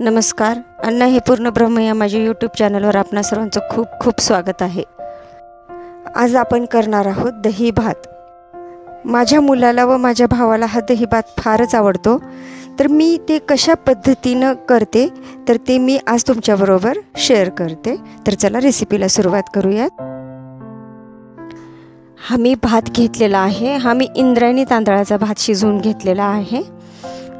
नमस्कार. अन्न हे पूर्ण ब्रह्म या माझ्या यूट्यूब चॅनलवर आपणा सर्वांचं खूप खूप स्वागत आहे. आज आपण करणार आहोत दही भात. माझ्या मुलाला व माझ्या भावाला हा दही भात फारच आवडतो, तर मी ते कशा पद्धतीनं करते तर ते मी आज तुमच्याबरोबर शेअर करते. तर चला रेसिपीला सुरुवात करूयात. हा मी भात घेतलेला आहे. हा मी इंद्रायणी तांदळाचा भात शिजवून घेतलेला आहे.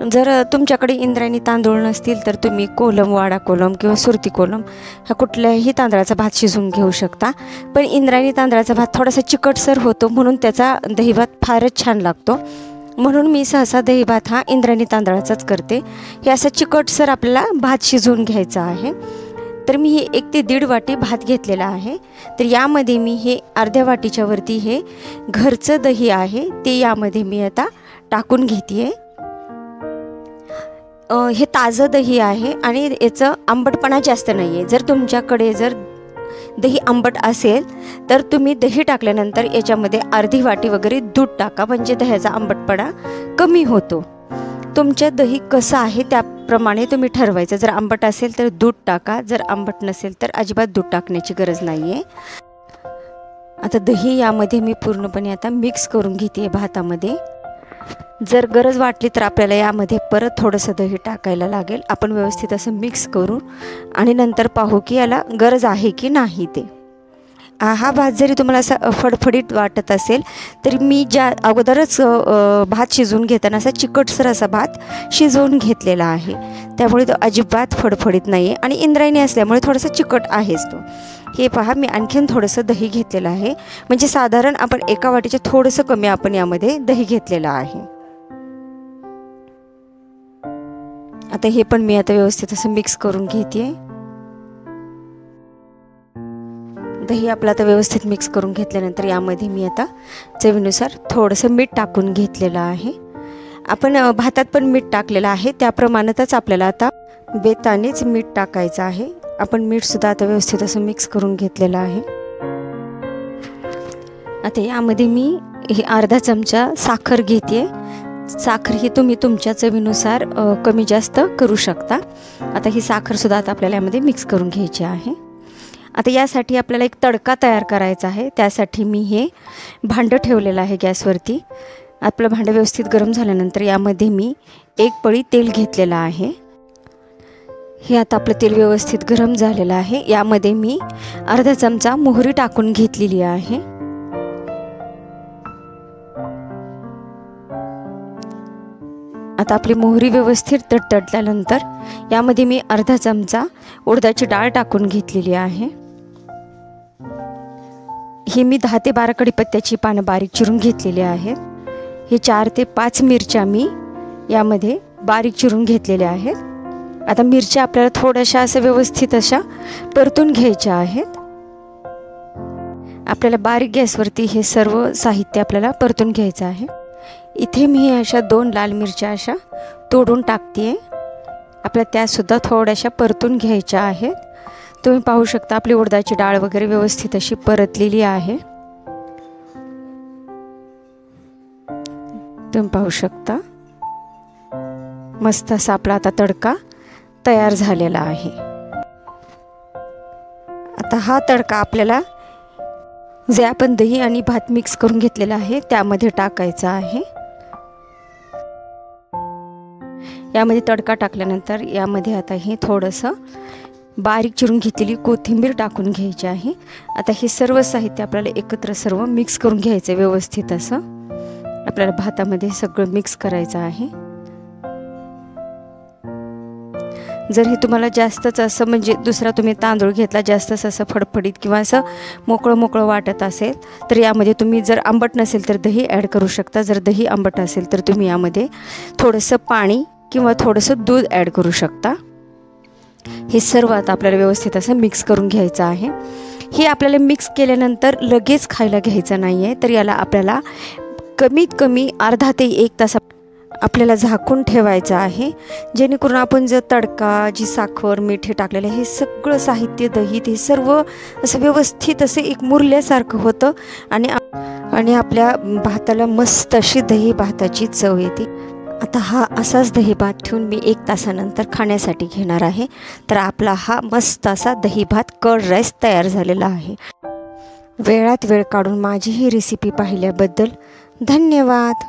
जर तुमच्याकडे इंद्रायणी तांदूळ नसतील तर तुम्ही कोलम, वाडा कोलम किंवा सुरती कोलम हा कुठल्याही तांदळाचा भात शिजवून घेऊ शकता. पण इंद्रायणी तांदळाचा भात थोडासा चिकटसर होतो, म्हणून त्याचा दही भात फारच छान लागतो. म्हणून मी सहसा दही भात हा इंद्रायणी तांदळाचाच करते. हे असं चिकटसर आपल्याला भात शिजवून घ्यायचा आहे. तर मी हे 1 ते 1.5 वाटी भात घेतलेला आहे. तर यामध्ये मी हे अर्ध्या वाटीच्या वरती हे घरचं दही आहे ते यामध्ये मी आता टाकून घेते. हे ताजं दही आहे आणि याचं आंबटपणा जास्त नाही आहे. जर तुमच्याकडे दही आंबट असेल तर तुम्ही दही टाकल्यानंतर याच्यामध्ये अर्धी वाटी वगैरे दूध टाका, म्हणजे दह्याचा आंबटपणा कमी होतो. तुमच्या दही कसं आहे त्याप्रमाणे तुम्ही ठरवायचं. जर आंबट असेल तर दूध टाका, जर आंबट नसेल तर अजिबात दूध टाकण्याची गरज नाही आहे. आता दही यामध्ये मी पूर्णपणे आता मिक्स करून घेते भातामध्ये. जर गरज वाटली तर आपल्याला यामध्ये परत थोडंसं दही टाकायला लागेल. आपण व्यवस्थित असं मिक्स करू आणि नंतर पाहू की याला गरज आहे की नाही ते. हा भात जरी तुम्हाला असा फडफडीत वाटत असेल तरी मी ज्या अगोदरच भात शिजवून घेताना असा चिकटसर असा भात शिजवून घेतलेला आहे, त्यामुळे तो अजिबात फडफडीत नाही आहे आणि इंद्रायणी असल्यामुळे थोडासा चिकट आहेच तो. हे पहा, मी आणखीन थोडंसं दही घेतलेलं आहे, म्हणजे साधारण आपण 1 वाटीच्या थोडंसं कमी आपण यामध्ये दही घेतलेलं आहे. आता हे पण मी आता व्यवस्थित असं मिक्स करून घेते. दही आपलं आता व्यवस्थित मिक्स करून घेतल्यानंतर यामध्ये मी आता चवीनुसार थोडंसं मीठ टाकून घेतलेलं आहे. आपण भातात पण मीठ टाकलेलं आहे, त्याप्रमाणातच आपल्याला आता बेतानेच मीठ टाकायचं आहे. आपण मीठसुद्धा आता व्यवस्थित असं मिक्स करून घेतलेलं आहे. आता यामध्ये मी हे अर्धा चमचा साखर घेते. साखर ही तुम्ही तुमच्या चवीनुसार कमी जास्त करू शकता. आता ही साखरसुद्धा आता आपल्याला यामध्ये मिक्स करून घ्यायची आहे. आता यासाठी आपल्याला एक तडका तयार करायचा आहे. त्यासाठी मी हे भांडं ठेवलेलं आहे गॅसवरती. आपलं भांडं व्यवस्थित गरम झाल्यानंतर यामध्ये मी 1 पळी तेल घेतलेलं आहे. हे आता आपलं तेल व्यवस्थित गरम झालेलं आहे. यामध्ये मी अर्धा चमचा मोहरी टाकून घेतलेली आहे. आता आपली मोहरी व्यवस्थित तडतडल्यानंतर यामध्ये मी अर्धा चमचा उडदाची डाळ टाकून घेतलेली आहे. ही मी 10 ते 12 कढीपत्त्याची पानं बारीक चिरून घेतलेली आहेत. हे 4 ते 5 मिरच्या मी यामध्ये बारीक चिरून घेतलेल्या आहेत. आता मिरच्या आपल्याला थोड्याशा असं व्यवस्थित अशा परतून घ्यायच्या आहेत. आपल्याला बारीक गॅसवरती हे सर्व साहित्य आपल्याला परतून घ्यायचं आहे. इथे मी अशा 2 लाल मिरच्या अशा तोडून टाकते. आपल्याला त्यासुद्धा थोड्याशा परतून घ्यायच्या आहेत. तुम्ही पाहू शकता आपली उडदाची डाळ वगैरे व्यवस्थित अशी परतलेली आहे. तुम्ही पाहू शकता मस्त असा आपला आता तडका तयार झालेला आहे. आता हा तडका आपल्याला जे आपण दही आणि भात मिक्स करून घेतलेला आहे त्यामध्ये टाकायचा आहे. यामध्ये तडका टाकल्यानंतर यामध्ये आता हे थोडंसं बारीक चिरून घेतलेली कोथिंबीर टाकून घ्यायची आहे. आता हे सर्व साहित्य आपल्याला एकत्र सर्व मिक्स करून घ्यायचं आहे. व्यवस्थित असं आपल्याला भातामध्ये सगळं मिक्स करायचं आहे. जर हे तुम्हाला जास्तच असं म्हणजे दुसरा तुम्ही तांदूळ घेतला जास्तच असं फडफडीत किंवा असं मोकळं वाटत असेल तर यामध्ये तुम्ही जर आंबट नसेल तर दही ॲड करू शकता. जर दही आंबट असेल तर तुम्ही यामध्ये थोडंसं पाणी किंवा थोडंसं दूध ॲड करू शकता. हे सर्व आता आपल्याला व्यवस्थित असं मिक्स करून घ्यायचं आहे. हे आपल्याला मिक्स केल्यानंतर लगेच खायला घ्यायचं नाही आहे, तर याला आपल्याला कमीत कमी अर्धा ते 1 तास आपल्याला झाकून ठेवायचं आहे, जेणेकरून आपण जर तडका, जी साखर, मीठ हे टाकलेलं हे सगळं साहित्य, दही ते सर्व असं व्यवस्थित असं एक मुरल्यासारखं होतं आणि आपल्या भाताला मस्त अशी दही भाताची चव येते. आता हा असाच दही भात ठेवून मी 1 तासानंतर खाण्यासाठी घेणार आहे. तर आपला हा मस्त असा दही भात कर्ड राईस तयार झालेला आहे. वेळात वेळ काढून माझी ही रेसिपी पाहिल्याबद्दल धन्यवाद.